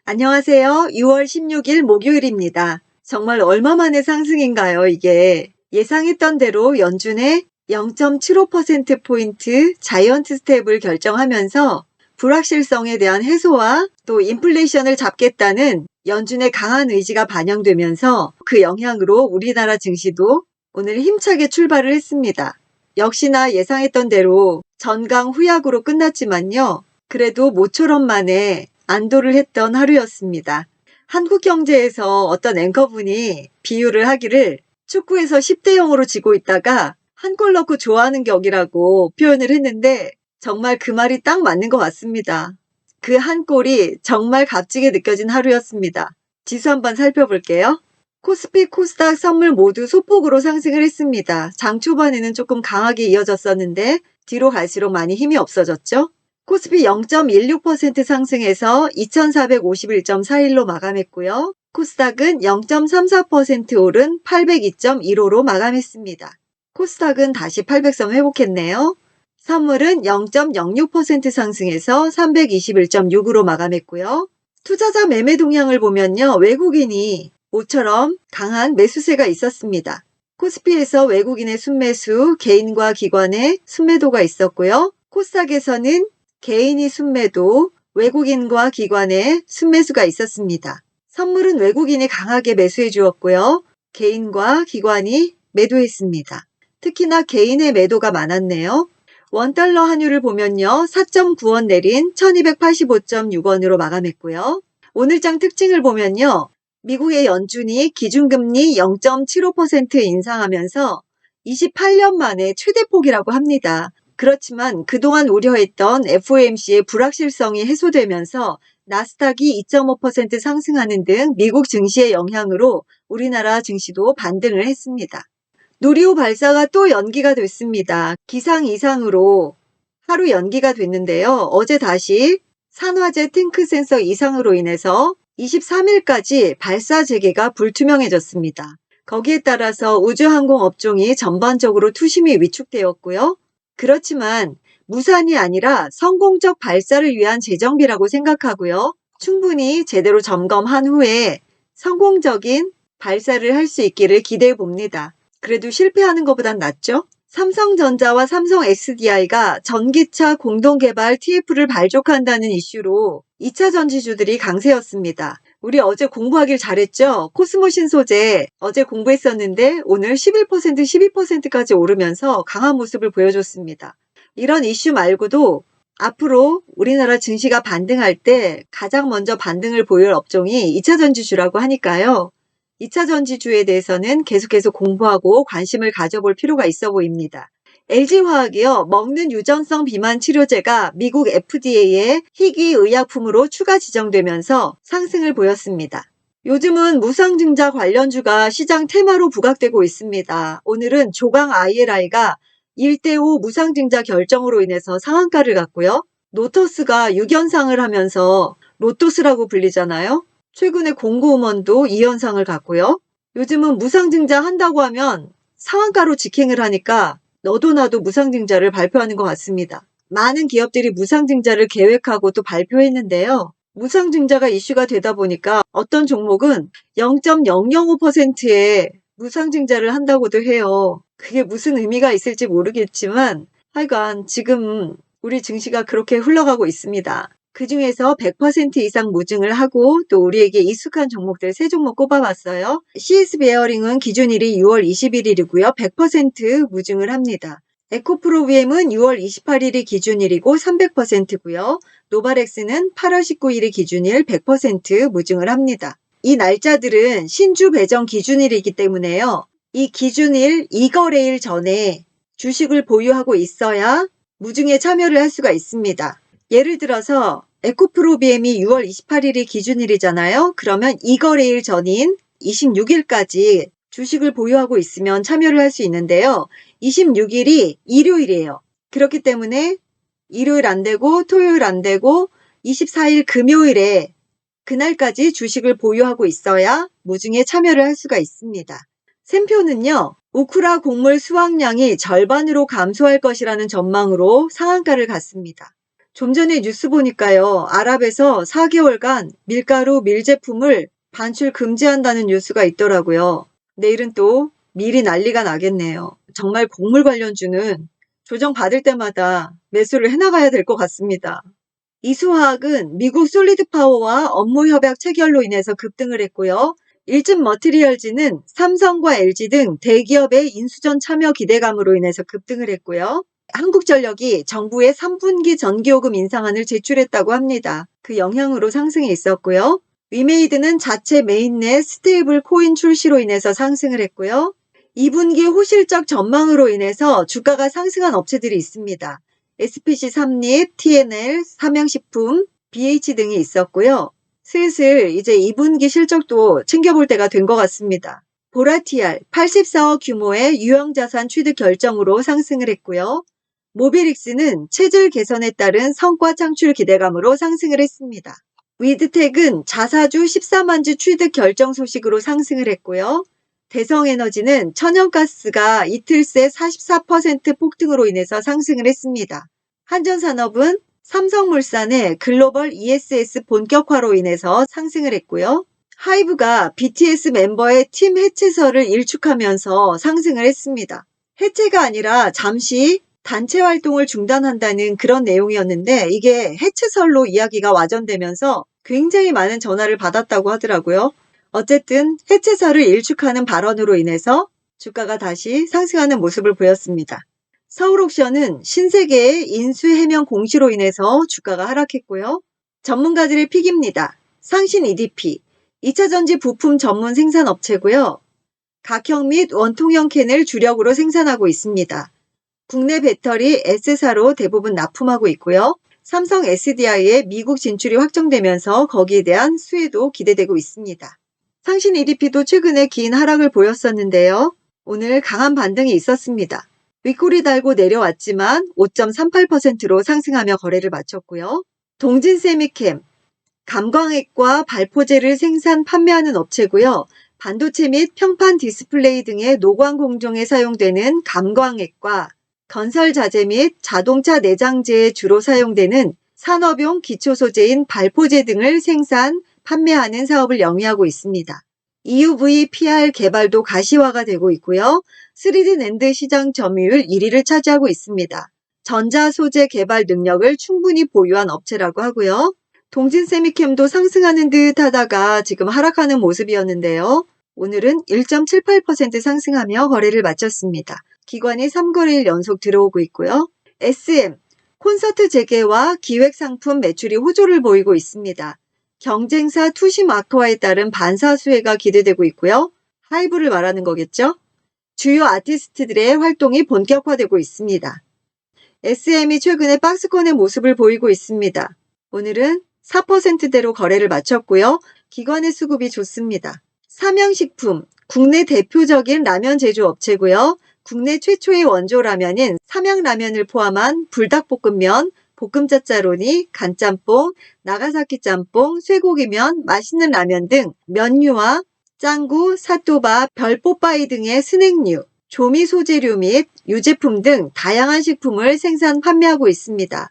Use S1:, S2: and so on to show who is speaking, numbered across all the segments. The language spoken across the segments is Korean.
S1: 안녕하세요. 6월 16일 목요일입니다. 정말 얼마 만의 상승인가요, 이게? 예상했던 대로 연준의 0.75%포인트 자이언트 스텝을 결정하면서 불확실성에 대한 해소와 또 인플레이션을 잡겠다는 연준의 강한 의지가 반영되면서 그 영향으로 우리나라 증시도 오늘 힘차게 출발을 했습니다. 역시나 예상했던 대로 전강 후약으로 끝났지만요. 그래도 모처럼 만에 안도를 했던 하루였습니다. 한국 경제에서 어떤 앵커분이 비유를 하기를 축구에서 10대 0으로 지고 있다가 한 골 넣고 좋아하는 격이라고 표현을 했는데 정말 그 말이 딱 맞는 것 같습니다. 그 한 골이 정말 값지게 느껴진 하루였습니다. 지수 한번 살펴볼게요. 코스피, 코스닥, 선물 모두 소폭으로 상승을 했습니다. 장 초반에는 조금 강하게 이어졌었는데 뒤로 갈수록 많이 힘이 없어졌죠. 코스피 0.16% 상승해서 2451.41로 마감했고요. 코스닥은 0.34% 오른 802.15로 마감했습니다. 코스닥은 다시 800선 회복했네요. 선물은 0.06% 상승해서 321.6으로 마감했고요. 투자자 매매 동향을 보면요. 외국인이 모처럼 강한 매수세가 있었습니다. 코스피에서 외국인의 순매수, 개인과 기관의 순매도가 있었고요. 코스닥에서는 개인이 순매도, 외국인과 기관의 순매수가 있었습니다. 선물은 외국인이 강하게 매수해 주었고요. 개인과 기관이 매도했습니다. 특히나 개인의 매도가 많았네요. 원달러 환율을 보면요. 4.9원 내린 1285.6원으로 마감했고요. 오늘장 특징을 보면요. 미국의 연준이 기준금리 0.75% 인상하면서 28년 만에 최대폭이라고 합니다. 그렇지만 그동안 우려했던 FOMC의 불확실성이 해소되면서 나스닥이 2.5% 상승하는 등 미국 증시의 영향으로 우리나라 증시도 반등을 했습니다. 누리호 발사가 또 연기가 됐습니다. 기상 이상으로 하루 연기가 됐는데요. 어제 다시 산화제 탱크 센서 이상으로 인해서 23일까지 발사 재개가 불투명해졌습니다. 거기에 따라서 우주항공 업종이 전반적으로 투심이 위축되었고요. 그렇지만 무산이 아니라 성공적 발사를 위한 재정비라고 생각하고요. 충분히 제대로 점검한 후에 성공적인 발사를 할 수 있기를 기대해 봅니다. 그래도 실패하는 것보단 낫죠? 삼성전자와 삼성 SDI가 전기차 공동개발 TF를 발족한다는 이슈로 2차 전지주들이 강세였습니다. 우리 어제 공부하길 잘했죠? 코스모 신소재 어제 공부했었는데 오늘 11%, 12%까지 오르면서 강한 모습을 보여줬습니다. 이런 이슈 말고도 앞으로 우리나라 증시가 반등할 때 가장 먼저 반등을 보일 업종이 2차 전지주라고 하니까요. 2차 전지주에 대해서는 계속해서 공부하고 관심을 가져볼 필요가 있어 보입니다. LG화학이요. 먹는 유전성 비만 치료제가 미국 FDA의 희귀 의약품으로 추가 지정되면서 상승을 보였습니다. 요즘은 무상증자 관련주가 시장 테마로 부각되고 있습니다. 오늘은 조강 ILI가 1대5 무상증자 결정으로 인해서 상한가를 갔고요. 노터스가 6연상을 하면서 로토스라고 불리잖아요. 최근에 공고음원도 2연상을 갔고요. 요즘은 무상증자 한다고 하면 상한가로 직행을 하니까 너도 나도 무상증자를 발표하는 것 같습니다. 많은 기업들이 무상증자를 계획하고 또 발표했는데요. 무상증자가 이슈가 되다 보니까 어떤 종목은 0.005%의 무상증자를 한다고도 해요. 그게 무슨 의미가 있을지 모르겠지만 하여간 지금 우리 증시가 그렇게 흘러가고 있습니다. 그 중에서 100% 이상 무증을 하고 또 우리에게 익숙한 종목들 3종목 꼽아봤어요. CS 베어링은 기준일이 6월 21일이고요. 100% 무증을 합니다. 에코프로비엠은 6월 28일이 기준일이고 300%고요. 노바렉스는 8월 19일이 기준일 100% 무증을 합니다. 이 날짜들은 신주 배정 기준일이기 때문에요. 이 기준일 2거래일 전에 주식을 보유하고 있어야 무증에 참여를 할 수가 있습니다. 예를 들어서 에코프로비엠이 6월 28일이 기준일이잖아요. 그러면 2거래일 전인 26일까지 주식을 보유하고 있으면 참여를 할 수 있는데요. 26일이 일요일이에요. 그렇기 때문에 일요일 안 되고 토요일 안 되고 24일 금요일에 그날까지 주식을 보유하고 있어야 무증에 참여를 할 수가 있습니다. 샘표는요. 우크라 곡물 수확량이 절반으로 감소할 것이라는 전망으로 상한가를 갔습니다. 좀 전에 뉴스 보니까요. 아랍에서 4개월간 밀가루, 밀제품을 반출 금지한다는 뉴스가 있더라고요. 내일은 또 밀이 난리가 나겠네요. 정말 곡물 관련주는 조정받을 때마다 매수를 해나가야 될 것 같습니다. 이수화학은 미국 솔리드파워와 업무 협약 체결로 인해서 급등을 했고요. 일진 머티리얼즈는 삼성과 LG 등 대기업의 인수전 참여 기대감으로 인해서 급등을 했고요. 한국전력이 정부의 3분기 전기요금 인상안을 제출했다고 합니다. 그 영향으로 상승이 있었고요. 위메이드는 자체 메인넷 스테이블 코인 출시로 인해서 상승을 했고요. 2분기 호실적 전망으로 인해서 주가가 상승한 업체들이 있습니다. SPC 삼립, TNL, 삼양식품, BH 등이 있었고요. 슬슬 이제 2분기 실적도 챙겨볼 때가 된 것 같습니다. 보라티알 84억 규모의 유형자산 취득 결정으로 상승을 했고요. 모비릭스는 체질 개선에 따른 성과 창출 기대감으로 상승을 했습니다. 위드텍은 자사주 14만주 취득 결정 소식으로 상승을 했고요. 대성에너지는 천연가스가 이틀 새 44% 폭등으로 인해서 상승을 했습니다. 한전산업은 삼성물산의 글로벌 ESS 본격화로 인해서 상승을 했고요. 하이브가 BTS 멤버의 팀 해체설을 일축하면서 상승을 했습니다. 해체가 아니라 잠시 단체 활동을 중단한다는 그런 내용이었는데 이게 해체설로 이야기가 와전되면서 굉장히 많은 전화를 받았다고 하더라고요. 어쨌든 해체설을 일축하는 발언으로 인해서 주가가 다시 상승하는 모습을 보였습니다. 서울옥션은 신세계의 인수 해명 공시로 인해서 주가가 하락했고요. 전문가들의 픽입니다. 상신 EDP, 2차전지 부품 전문 생산업체고요. 각형 및 원통형 캔을 주력으로 생산하고 있습니다. 국내 배터리 S사로 대부분 납품하고 있고요. 삼성 SDI의 미국 진출이 확정되면서 거기에 대한 수혜도 기대되고 있습니다. 상신 EDP도 최근에 긴 하락을 보였었는데요. 오늘 강한 반등이 있었습니다. 윗꼬리 달고 내려왔지만 5.38%로 상승하며 거래를 마쳤고요. 동진세미캠, 감광액과 발포제를 생산, 판매하는 업체고요. 반도체 및 평판 디스플레이 등의 노광 공정에 사용되는 감광액과 건설 자재 및 자동차 내장재에 주로 사용되는 산업용 기초소재인 발포제 등을 생산, 판매하는 사업을 영위하고 있습니다. EUV PR 개발도 가시화가 되고 있고요. 3D 낸드 시장 점유율 1위를 차지하고 있습니다. 전자소재 개발 능력을 충분히 보유한 업체라고 하고요. 동진세미캠도 상승하는 듯 하다가 지금 하락하는 모습이었는데요. 오늘은 1.78% 상승하며 거래를 마쳤습니다. 기관이 3거래일 연속 들어오고 있고요. SM, 콘서트 재개와 기획상품 매출이 호조를 보이고 있습니다. 경쟁사 투심 악화에 따른 반사수혜가 기대되고 있고요. 하이브를 말하는 거겠죠? 주요 아티스트들의 활동이 본격화되고 있습니다. SM이 최근에 박스권의 모습을 보이고 있습니다. 오늘은 4%대로 거래를 마쳤고요. 기관의 수급이 좋습니다. 삼양식품, 국내 대표적인 라면 제조업체고요. 국내 최초의 원조 라면인 삼양라면을 포함한 불닭볶음면, 볶음짜짜로니, 간짬뽕, 나가사키 짬뽕, 쇠고기면, 맛있는 라면 등 면류와 짱구, 사또바, 별뽀빠이 등의 스낵류, 조미 소재류 및 유제품 등 다양한 식품을 생산, 판매하고 있습니다.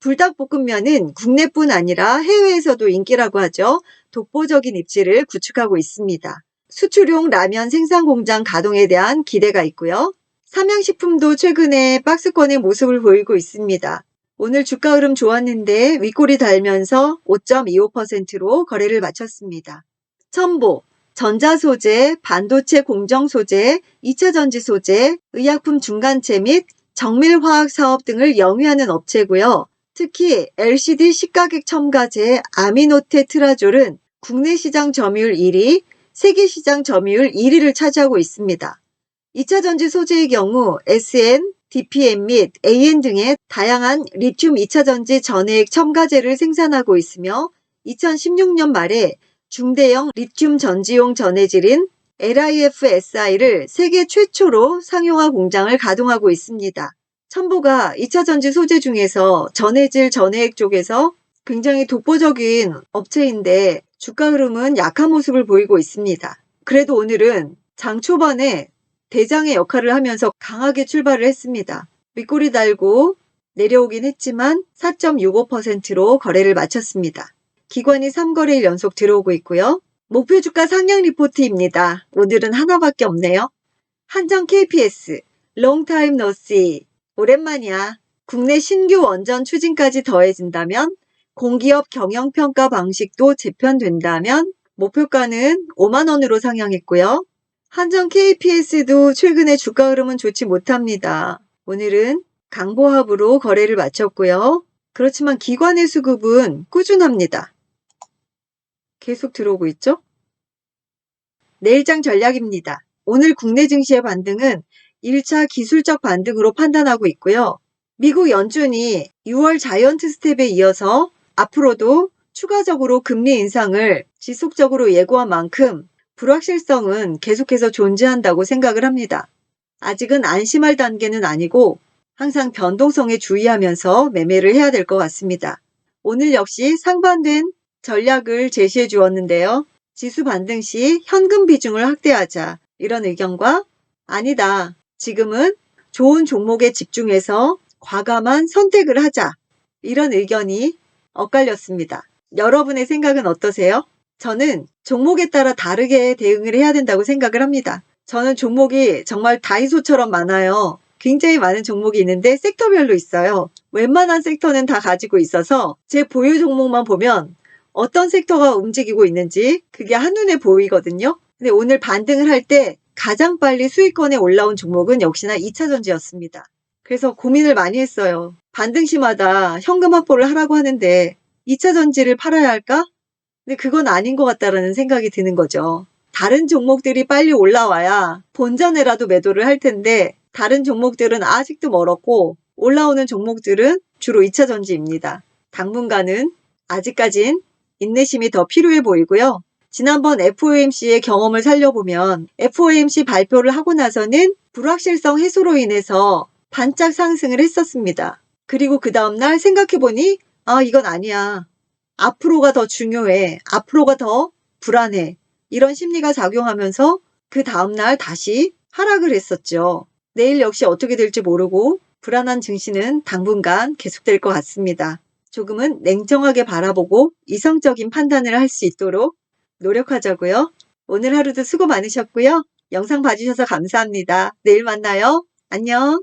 S1: 불닭볶음면은 국내뿐 아니라 해외에서도 인기라고 하죠. 독보적인 입지를 구축하고 있습니다. 수출용 라면 생산 공장 가동에 대한 기대가 있고요. 삼양식품도 최근에 박스권의 모습을 보이고 있습니다. 오늘 주가 흐름 좋았는데 윗꼬리 달면서 5.25%로 거래를 마쳤습니다. 첨보, 전자소재, 반도체 공정소재, 2차전지 소재, 의약품 중간체 및 정밀화학 사업 등을 영위하는 업체고요. 특히 LCD 시가격 첨가제 아미노테트라졸은 국내 시장 점유율 1위, 세계 시장 점유율 1위를 차지하고 있습니다. 2차전지 소재의 경우 SN, DPM 및 AN 등의 다양한 리튬 2차전지 전해액 첨가제를 생산하고 있으며 2016년 말에 중대형 리튬 전지용 전해질인 LIFSI를 세계 최초로 상용화 공장을 가동하고 있습니다. 첨보가 2차전지 소재 중에서 전해질 전해액 쪽에서 굉장히 독보적인 업체인데 주가 흐름은 약한 모습을 보이고 있습니다. 그래도 오늘은 장 초반에 대장의 역할을 하면서 강하게 출발을 했습니다. 윗꼬리 달고 내려오긴 했지만 4.65%로 거래를 마쳤습니다. 기관이 3거래일 연속 들어오고 있고요. 목표 주가 상향 리포트입니다. 오늘은 하나밖에 없네요. 한정 KPS, Long Time No See. 오랜만이야. 국내 신규 원전 추진까지 더해진다면, 공기업 경영평가 방식도 재편된다면 목표가는 5만원으로 상향했고요. 한정 KPS도 최근에 주가 흐름은 좋지 못합니다. 오늘은 강보합으로 거래를 마쳤고요. 그렇지만 기관의 수급은 꾸준합니다. 계속 들어오고 있죠? 내일장 전략입니다. 오늘 국내 증시의 반등은 1차 기술적 반등으로 판단하고 있고요. 미국 연준이 6월 자이언트 스텝에 이어서 앞으로도 추가적으로 금리 인상을 지속적으로 예고한 만큼 불확실성은 계속해서 존재한다고 생각을 합니다. 아직은 안심할 단계는 아니고 항상 변동성에 주의하면서 매매를 해야 될 것 같습니다. 오늘 역시 상반된 전략을 제시해 주었는데요. 지수 반등 시 현금 비중을 확대하자, 이런 의견과 아니다, 지금은 좋은 종목에 집중해서 과감한 선택을 하자, 이런 의견이 엇갈렸습니다. 여러분의 생각은 어떠세요? 저는 종목에 따라 다르게 대응을 해야 된다고 생각을 합니다. 저는 종목이 정말 다이소처럼 많아요. 굉장히 많은 종목이 있는데 섹터별로 있어요. 웬만한 섹터는 다 가지고 있어서 제 보유 종목만 보면 어떤 섹터가 움직이고 있는지 그게 한눈에 보이거든요. 근데 오늘 반등을 할 때 가장 빨리 수익권에 올라온 종목은 역시나 2차전지였습니다. 그래서 고민을 많이 했어요. 반등 시마다 현금 확보를 하라고 하는데 2차전지를 팔아야 할까? 근데 그건 아닌 것 같다라는 생각이 드는 거죠. 다른 종목들이 빨리 올라와야 본전에라도 매도를 할 텐데 다른 종목들은 아직도 멀었고 올라오는 종목들은 주로 2차전지입니다. 당분간은 아직까진 인내심이 더 필요해 보이고요. 지난번 FOMC의 경험을 살려보면 FOMC 발표를 하고 나서는 불확실성 해소로 인해서 반짝 상승을 했었습니다. 그리고 그 다음날 생각해보니 이건 아니야. 앞으로가 더 중요해. 앞으로가 더 불안해. 이런 심리가 작용하면서 그 다음날 다시 하락을 했었죠. 내일 역시 어떻게 될지 모르고 불안한 증시는 당분간 계속될 것 같습니다. 조금은 냉정하게 바라보고 이성적인 판단을 할 수 있도록 노력하자고요. 오늘 하루도 수고 많으셨고요. 영상 봐주셔서 감사합니다. 내일 만나요. 안녕.